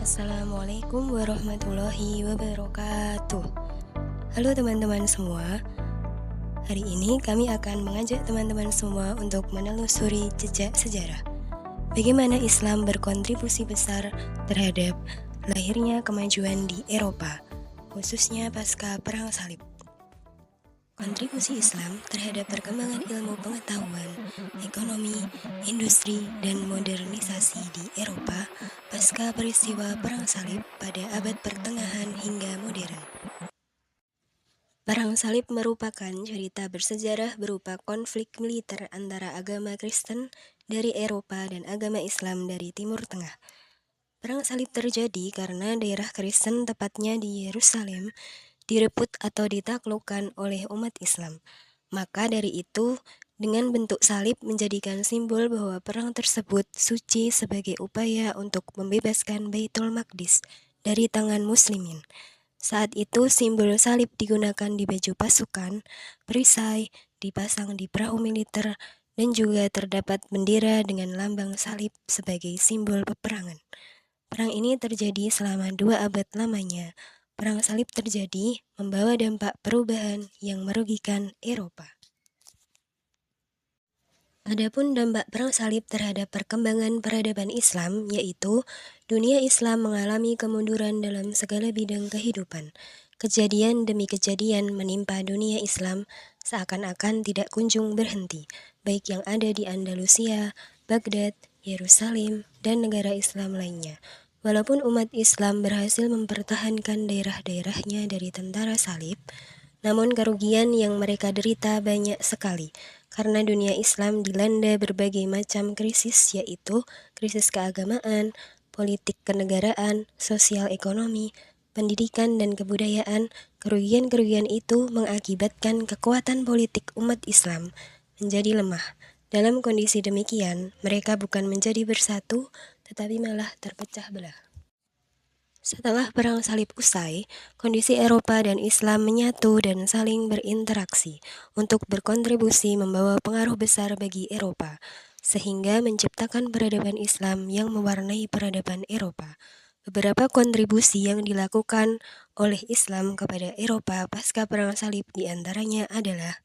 Assalamualaikum warahmatullahi wabarakatuh. Halo teman-teman semua. Hari ini kami akan mengajak teman-teman semua untuk menelusuri jejak sejarah. Bagaimana Islam berkontribusi besar terhadap lahirnya kemajuan di Eropa, khususnya pasca Perang Salib. Kontribusi Islam terhadap perkembangan ilmu pengetahuan, ekonomi, industri, dan modernisasi di Eropa pasca peristiwa Perang Salib pada abad pertengahan hingga modern. Perang Salib merupakan cerita bersejarah berupa konflik militer antara agama Kristen dari Eropa dan agama Islam dari Timur Tengah. Perang Salib terjadi karena daerah Kristen, tepatnya di Yerusalem, direbut atau ditaklukkan oleh umat Islam. Maka dari itu, dengan bentuk salib menjadikan simbol bahwa perang tersebut suci sebagai upaya untuk membebaskan Baitul Maqdis dari tangan muslimin. Saat itu simbol salib digunakan di baju pasukan, perisai, dipasang di perahu militer, dan juga terdapat bendera dengan lambang salib sebagai simbol peperangan. Perang ini terjadi selama 2 abad lamanya. Perang Salib terjadi membawa dampak perubahan yang merugikan Eropa. Adapun dampak Perang Salib terhadap perkembangan peradaban Islam, yaitu dunia Islam mengalami kemunduran dalam segala bidang kehidupan. Kejadian demi kejadian menimpa dunia Islam seakan-akan tidak kunjung berhenti, baik yang ada di Andalusia, Baghdad, Yerusalem, dan negara Islam lainnya. Walaupun umat Islam berhasil mempertahankan daerah-daerahnya dari tentara salib, namun kerugian yang mereka derita banyak sekali, karena dunia Islam dilanda berbagai macam krisis, yaitu krisis keagamaan, politik kenegaraan, sosial ekonomi, pendidikan, dan kebudayaan. Kerugian-kerugian itu mengakibatkan kekuatan politik umat Islam menjadi lemah. Dalam kondisi demikian, mereka bukan menjadi bersatu, tetapi malah terpecah belah. Setelah Perang Salib usai, kondisi Eropa dan Islam menyatu dan saling berinteraksi untuk berkontribusi membawa pengaruh besar bagi Eropa, sehingga menciptakan peradaban Islam yang mewarnai peradaban Eropa. Beberapa kontribusi yang dilakukan oleh Islam kepada Eropa pasca Perang Salib diantaranya adalah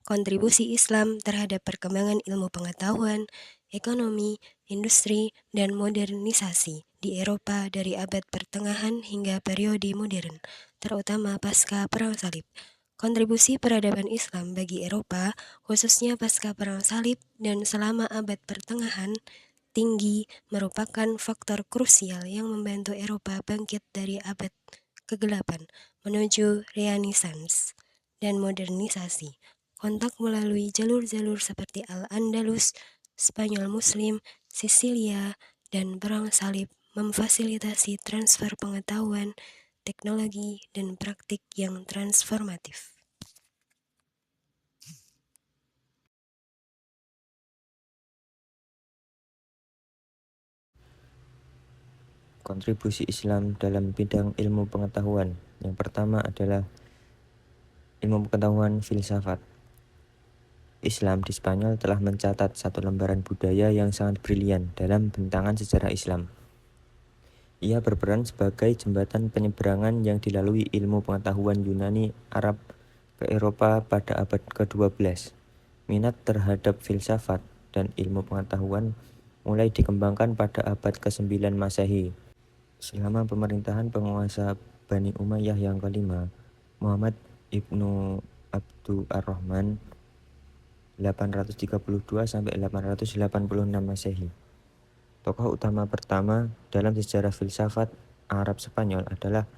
kontribusi Islam terhadap perkembangan ilmu pengetahuan, ekonomi, industri, dan modernisasi di Eropa dari abad pertengahan hingga periode modern, terutama pasca Perang Salib. Kontribusi peradaban Islam bagi Eropa, khususnya pasca Perang Salib dan selama abad pertengahan, tinggi merupakan faktor krusial yang membantu Eropa bangkit dari abad kegelapan menuju Renaissance dan modernisasi. Kontak melalui jalur-jalur seperti Al-Andalus, Spanyol Muslim, Sisilia, dan Perang Salib memfasilitasi transfer pengetahuan, teknologi, dan praktik yang transformatif. Kontribusi Islam dalam bidang ilmu pengetahuan. Yang pertama adalah ilmu pengetahuan filsafat. Islam di Spanyol telah mencatat satu lembaran budaya yang sangat brilian dalam bentangan sejarah Islam. Ia berperan sebagai jembatan penyeberangan yang dilalui ilmu pengetahuan Yunani Arab ke Eropa pada abad ke-12. Minat terhadap filsafat dan ilmu pengetahuan mulai dikembangkan pada abad ke-9 Masehi. Selama pemerintahan penguasa Bani Umayyah yang kelima, Muhammad ibnu Abdul Ar-Rahman 832-886 Masehi. Tokoh utama pertama dalam sejarah filsafat Arab Spanyol adalah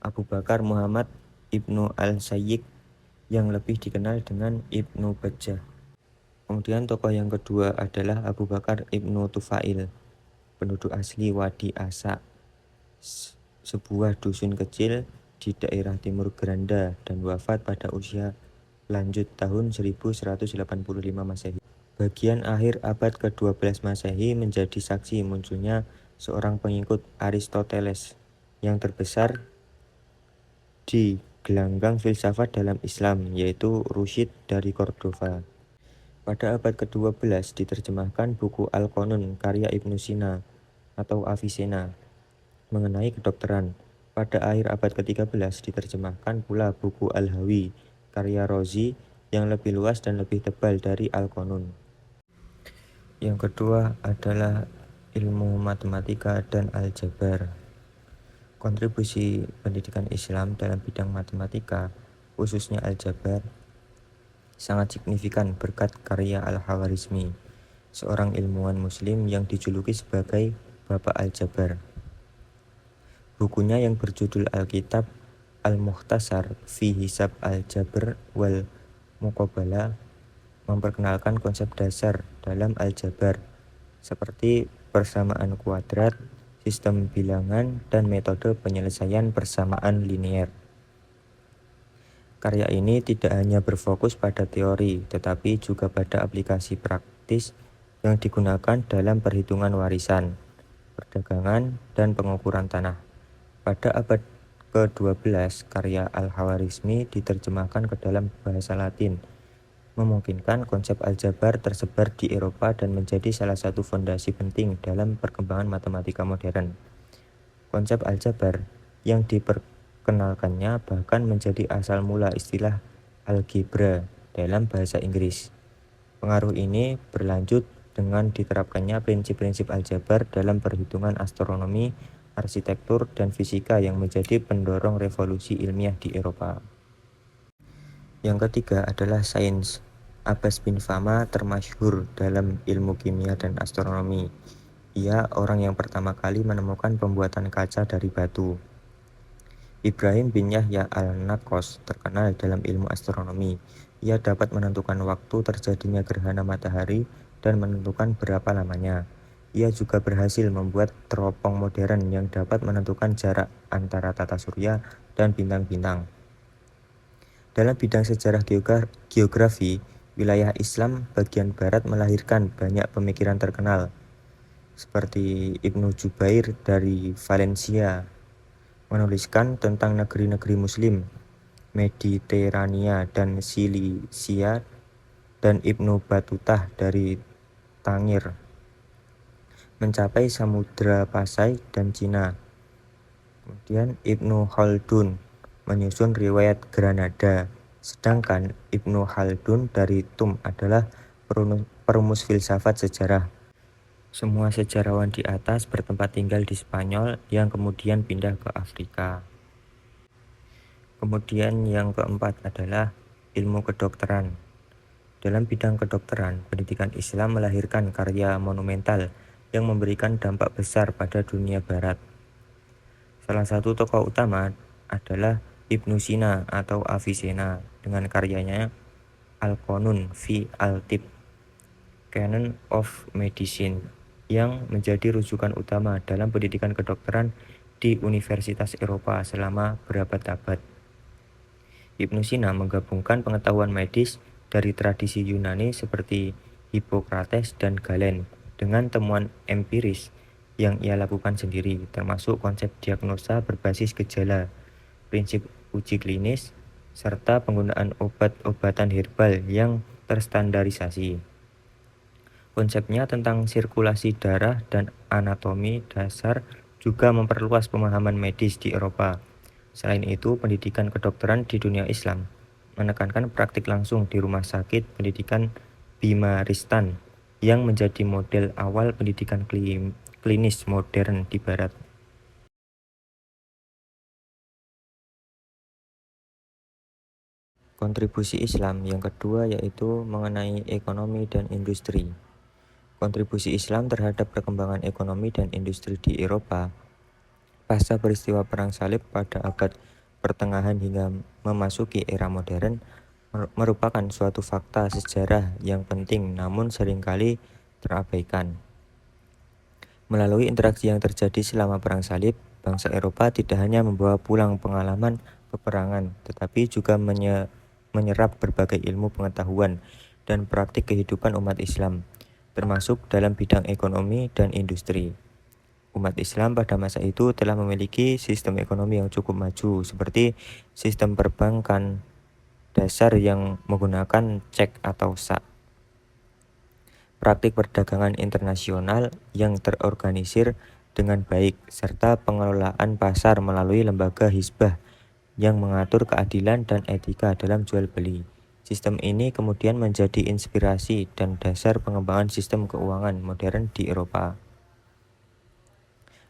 Abu Bakar Muhammad ibnu Al-Sayyid yang lebih dikenal dengan Ibnu Bajjah. Kemudian tokoh yang kedua adalah Abu Bakar ibnu Tufail, penduduk asli Wadi Asa, sebuah dusun kecil di daerah Timur Granda, dan wafat pada usia lanjut tahun 1185 Masehi. Bagian akhir abad ke-12 Masehi menjadi saksi munculnya seorang pengikut Aristoteles yang terbesar di gelanggang filsafat dalam Islam, yaitu Rushid dari Cordova. Pada abad ke-12 diterjemahkan buku Al-Qanun karya Ibnu Sina atau Avicenna. mengenai kedokteran. Pada akhir abad ke-13 diterjemahkan pula buku Al-Hawi, karya Rozi, yang lebih luas dan lebih tebal dari Al-Qanun. Yang kedua adalah ilmu matematika dan aljabar. Kontribusi pendidikan Islam dalam bidang matematika, khususnya aljabar, sangat signifikan berkat karya Al-Khawarizmi, seorang ilmuwan muslim yang dijuluki sebagai Bapak Aljabar. Bukunya yang berjudul Alkitab Al-Mukhtasar fi Hisab Al-Jabr wal Muqabalah memperkenalkan konsep dasar dalam aljabar seperti persamaan kuadrat, sistem bilangan, dan metode penyelesaian persamaan linear. Karya ini tidak hanya berfokus pada teori, tetapi juga pada aplikasi praktis yang digunakan dalam perhitungan warisan, perdagangan, dan pengukuran tanah. Pada abad ke-12, karya Al-Khawarizmi diterjemahkan ke dalam bahasa Latin, memungkinkan konsep aljabar tersebar di Eropa dan menjadi salah satu fondasi penting dalam perkembangan matematika modern. Konsep aljabar yang diperkenalkannya bahkan menjadi asal mula istilah algebra dalam bahasa Inggris. Pengaruh ini berlanjut dengan diterapkannya prinsip-prinsip aljabar dalam perhitungan astronomi, arsitektur, dan fisika yang menjadi pendorong revolusi ilmiah di Eropa. Yang ketiga adalah sains. Abbas bin Fama termasyhur dalam ilmu kimia dan astronomi. Ia orang yang pertama kali menemukan pembuatan kaca dari batu. Ibrahim bin Yahya al-Naqqas terkenal dalam ilmu astronomi. Ia dapat menentukan waktu terjadinya gerhana matahari dan menentukan berapa lamanya. Ia juga berhasil membuat teropong modern yang dapat menentukan jarak antara tata surya dan bintang-bintang. Dalam bidang sejarah geografi, wilayah Islam bagian barat melahirkan banyak pemikiran terkenal, seperti Ibnu Jubair dari Valencia, menuliskan tentang negeri-negeri Muslim, Mediterania dan Silisia, dan Ibnu Batutah dari Tangir, mencapai Samudra Pasai dan Cina. Kemudian Ibnu Khaldun menyusun riwayat Granada, sedangkan Ibnu Khaldun dari Tum adalah perumus filsafat sejarah. Semua sejarawan di atas bertempat tinggal di Spanyol yang kemudian pindah ke Afrika. Kemudian yang keempat adalah ilmu kedokteran. Dalam bidang kedokteran, pendidikan Islam melahirkan karya monumental yang memberikan dampak besar pada dunia barat. Salah satu tokoh utama adalah Ibnu Sina atau Avicenna dengan karyanya Al-Qanun fi Al-Tibb, Canon of Medicine, yang menjadi rujukan utama dalam pendidikan kedokteran di universitas Eropa selama berabad-abad. Ibnu Sina menggabungkan pengetahuan medis dari tradisi Yunani seperti Hippocrates dan Galen dengan temuan empiris yang ia lakukan sendiri, termasuk konsep diagnosa berbasis gejala, prinsip uji klinis, serta penggunaan obat-obatan herbal yang terstandarisasi. Konsepnya tentang sirkulasi darah dan anatomi dasar juga memperluas pemahaman medis di Eropa. Selain itu, pendidikan kedokteran di dunia Islam menekankan praktik langsung di rumah sakit pendidikan Bimaristan yang menjadi model awal pendidikan klinis modern di Barat. Kontribusi Islam yang kedua yaitu mengenai ekonomi dan industri. Kontribusi Islam terhadap perkembangan ekonomi dan industri di Eropa pasca peristiwa Perang Salib pada abad pertengahan hingga memasuki era modern merupakan suatu fakta sejarah yang penting namun seringkali terabaikan. Melalui interaksi yang terjadi selama Perang Salib, bangsa Eropa tidak hanya membawa pulang pengalaman peperangan, tetapi juga menyerap berbagai ilmu pengetahuan dan praktik kehidupan umat Islam, termasuk dalam bidang ekonomi dan industri. Umat Islam pada masa itu telah memiliki sistem ekonomi yang cukup maju, seperti sistem perbankan dasar yang menggunakan cek atau sak, praktik perdagangan internasional yang terorganisir, dengan baik, serta pengelolaan pasar melalui lembaga hisbah yang mengatur keadilan dan etika dalam jual beli. Sistem ini kemudian menjadi inspirasi dan dasar pengembangan sistem keuangan modern di Eropa.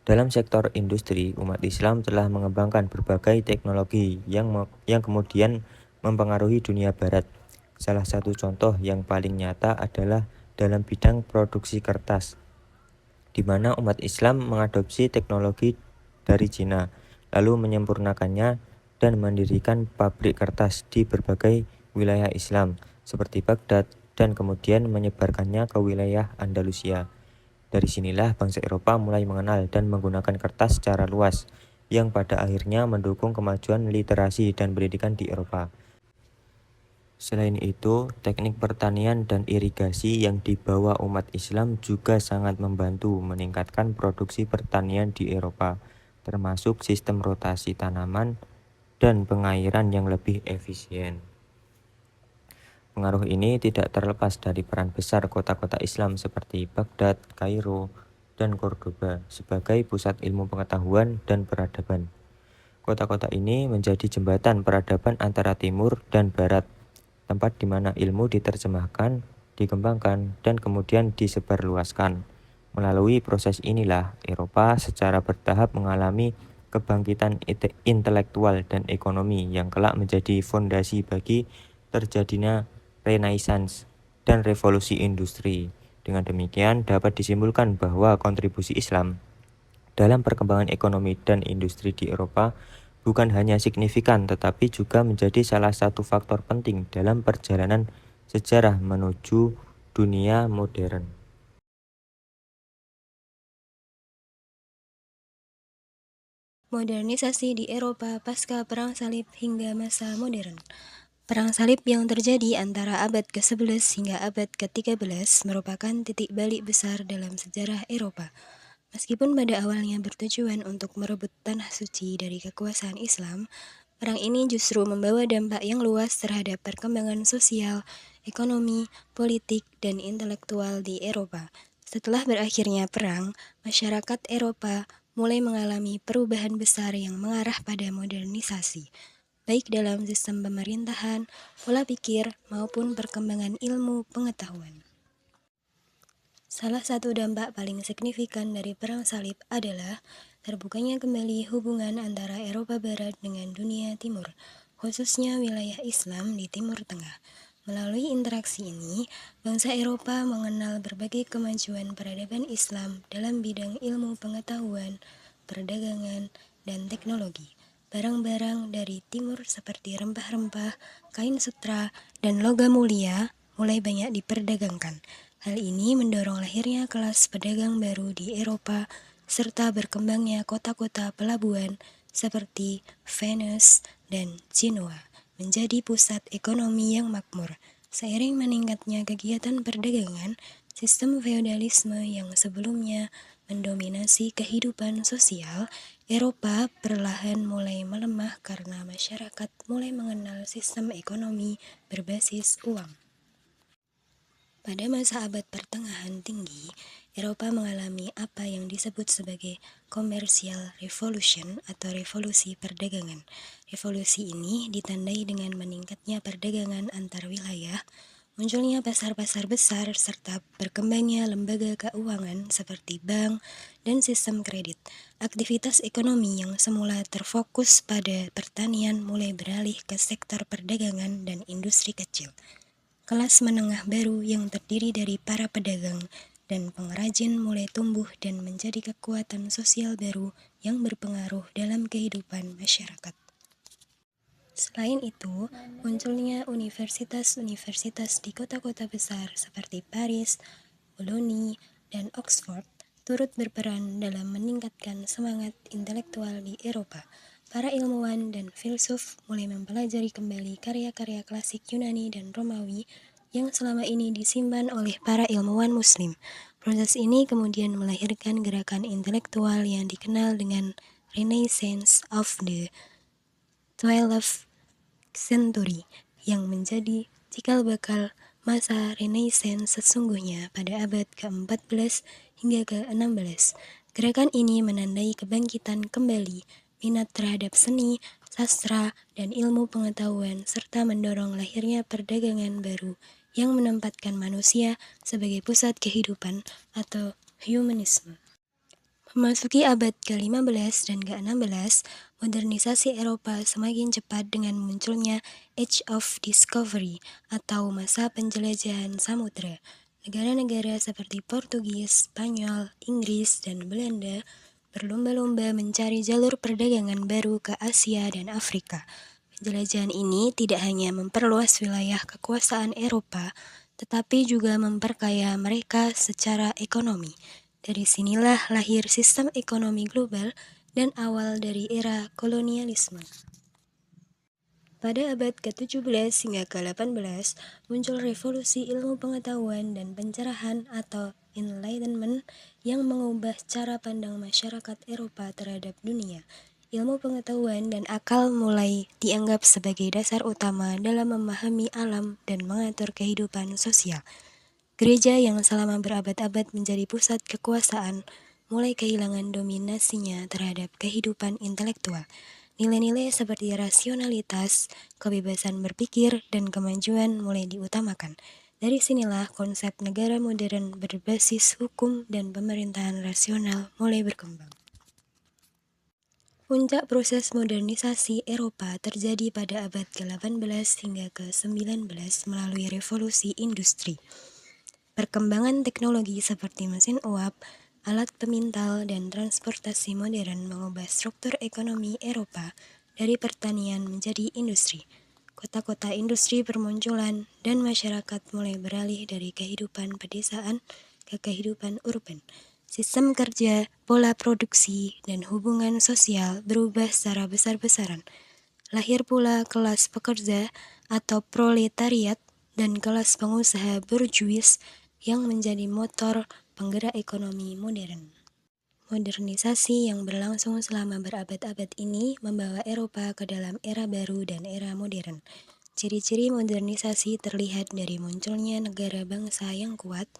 Dalam sektor industri, umat Islam telah mengembangkan berbagai teknologi yang kemudian mempengaruhi dunia barat. Salah satu contoh yang paling nyata adalah dalam bidang produksi kertas, di mana umat Islam mengadopsi teknologi dari Cina, lalu menyempurnakannya dan mendirikan pabrik kertas di berbagai wilayah Islam, seperti Baghdad, dan kemudian menyebarkannya ke wilayah Andalusia. Dari sinilah bangsa Eropa mulai mengenal dan menggunakan kertas secara luas, yang pada akhirnya mendukung kemajuan literasi dan pendidikan di Eropa. Selain itu, teknik pertanian dan irigasi yang dibawa umat Islam juga sangat membantu meningkatkan produksi pertanian di Eropa, termasuk sistem rotasi tanaman dan pengairan yang lebih efisien. Pengaruh ini tidak terlepas dari peran besar kota-kota Islam seperti Baghdad, Kairo, dan Cordoba sebagai pusat ilmu pengetahuan dan peradaban. Kota-kota ini menjadi jembatan peradaban antara timur dan barat, tempat di mana ilmu diterjemahkan, dikembangkan, dan kemudian disebarluaskan. Melalui proses inilah, Eropa secara bertahap mengalami kebangkitan intelektual dan ekonomi yang kelak menjadi fondasi bagi terjadinya Renaissance dan revolusi industri. Dengan demikian, dapat disimpulkan bahwa kontribusi Islam dalam perkembangan ekonomi dan industri di Eropa bukan hanya signifikan tetapi juga menjadi salah satu faktor penting dalam perjalanan sejarah menuju dunia modern. Modernisasi di Eropa pasca Perang Salib hingga masa modern. Perang Salib yang terjadi antara abad ke-11 hingga abad ke-13 merupakan titik balik besar dalam sejarah Eropa. Meskipun pada awalnya bertujuan untuk merebut tanah suci dari kekuasaan Islam, perang ini justru membawa dampak yang luas terhadap perkembangan sosial, ekonomi, politik, dan intelektual di Eropa. Setelah berakhirnya perang, masyarakat Eropa mulai mengalami perubahan besar yang mengarah pada modernisasi, baik dalam sistem pemerintahan, pola pikir, maupun perkembangan ilmu pengetahuan. Salah satu dampak paling signifikan dari Perang Salib adalah terbukanya kembali hubungan antara Eropa Barat dengan dunia Timur, khususnya wilayah Islam di Timur Tengah. Melalui interaksi ini, bangsa Eropa mengenal berbagai kemajuan peradaban Islam dalam bidang ilmu pengetahuan, perdagangan, dan teknologi. Barang-barang dari timur seperti rempah-rempah, kain sutra, dan logam mulia mulai banyak diperdagangkan. Hal ini mendorong lahirnya kelas pedagang baru di Eropa serta berkembangnya kota-kota pelabuhan seperti Venice dan Genoa menjadi pusat ekonomi yang makmur. Seiring meningkatnya kegiatan perdagangan, sistem feodalisme yang sebelumnya mendominasi kehidupan sosial, Eropa perlahan mulai melemah karena masyarakat mulai mengenal sistem ekonomi berbasis uang. Pada masa abad pertengahan tinggi, Eropa mengalami apa yang disebut sebagai Commercial Revolution atau revolusi perdagangan. Revolusi ini ditandai dengan meningkatnya perdagangan antar wilayah, munculnya pasar-pasar besar, serta berkembangnya lembaga keuangan seperti bank dan sistem kredit. Aktivitas ekonomi yang semula terfokus pada pertanian mulai beralih ke sektor perdagangan dan industri kecil. Kelas menengah baru yang terdiri dari para pedagang dan pengrajin mulai tumbuh dan menjadi kekuatan sosial baru yang berpengaruh dalam kehidupan masyarakat. Selain itu, munculnya universitas-universitas di kota-kota besar seperti Paris, Bologna, dan Oxford turut berperan dalam meningkatkan semangat intelektual di Eropa. Para ilmuwan dan filsuf mulai mempelajari kembali karya-karya klasik Yunani dan Romawi yang selama ini disimpan oleh para ilmuwan Muslim. Proses ini kemudian melahirkan gerakan intelektual yang dikenal dengan Renaissance of the 12th century, yang menjadi cikal bakal masa Renaissance sesungguhnya pada abad ke-14 hingga ke-16. Gerakan ini menandai kebangkitan kembali minat terhadap seni, sastra, dan ilmu pengetahuan serta mendorong lahirnya perdagangan baru yang menempatkan manusia sebagai pusat kehidupan atau humanisme. Memasuki abad ke-15 dan ke-16, modernisasi Eropa semakin cepat dengan munculnya Age of Discovery atau masa penjelajahan samudera. Negara-negara seperti Portugis, Spanyol, Inggris, dan Belanda berlomba-lomba mencari jalur perdagangan baru ke Asia dan Afrika. Penjelajahan ini tidak hanya memperluas wilayah kekuasaan Eropa, tetapi juga memperkaya mereka secara ekonomi. Dari sinilah lahir sistem ekonomi global dan awal dari era kolonialisme. Pada abad ke-17 hingga ke-18, muncul revolusi ilmu pengetahuan dan pencerahan atau Enlightenment yang mengubah cara pandang masyarakat Eropa terhadap dunia. Ilmu pengetahuan dan akal mulai dianggap sebagai dasar utama dalam memahami alam dan mengatur kehidupan sosial. Gereja yang selama berabad-abad menjadi pusat kekuasaan mulai kehilangan dominasinya terhadap kehidupan intelektual. Nilai-nilai seperti rasionalitas, kebebasan berpikir, dan kemajuan mulai diutamakan. Dari sinilah konsep negara modern berbasis hukum dan pemerintahan rasional mulai berkembang. Puncak proses modernisasi Eropa terjadi pada abad ke-18 hingga ke-19 melalui revolusi industri. Perkembangan teknologi seperti mesin uap, alat pemintal, dan transportasi modern mengubah struktur ekonomi Eropa dari pertanian menjadi industri. Kota-kota industri bermunculan dan masyarakat mulai beralih dari kehidupan pedesaan ke kehidupan urban. Sistem kerja, pola produksi, dan hubungan sosial berubah secara besar-besaran. Lahir pula kelas pekerja atau proletariat dan kelas pengusaha bourgeois yang menjadi motor penggerak ekonomi modern. Modernisasi yang berlangsung selama berabad-abad ini membawa Eropa ke dalam era baru dan era modern. Ciri-ciri modernisasi terlihat dari munculnya negara bangsa yang kuat,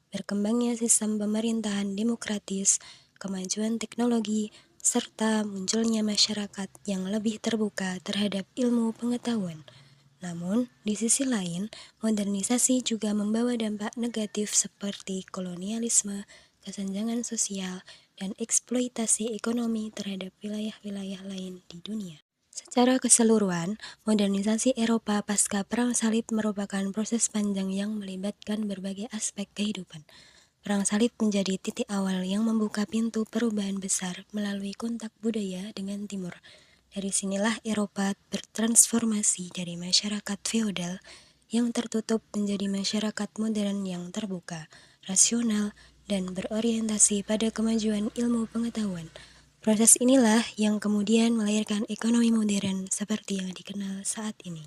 berkembangnya sistem pemerintahan demokratis, kemajuan teknologi, serta munculnya masyarakat yang lebih terbuka terhadap ilmu pengetahuan. Namun, di sisi lain, modernisasi juga membawa dampak negatif seperti kolonialisme, kesenjangan sosial, dan eksploitasi ekonomi terhadap wilayah-wilayah lain di dunia. Secara keseluruhan, modernisasi Eropa pasca Perang Salib merupakan proses panjang yang melibatkan berbagai aspek kehidupan. Perang Salib menjadi titik awal yang membuka pintu perubahan besar melalui kontak budaya dengan Timur. Dari sinilah Eropa bertransformasi dari masyarakat feodal yang tertutup menjadi masyarakat modern yang terbuka, rasional, dan berorientasi pada kemajuan ilmu pengetahuan. Proses inilah yang kemudian melahirkan ekonomi modern seperti yang dikenal saat ini.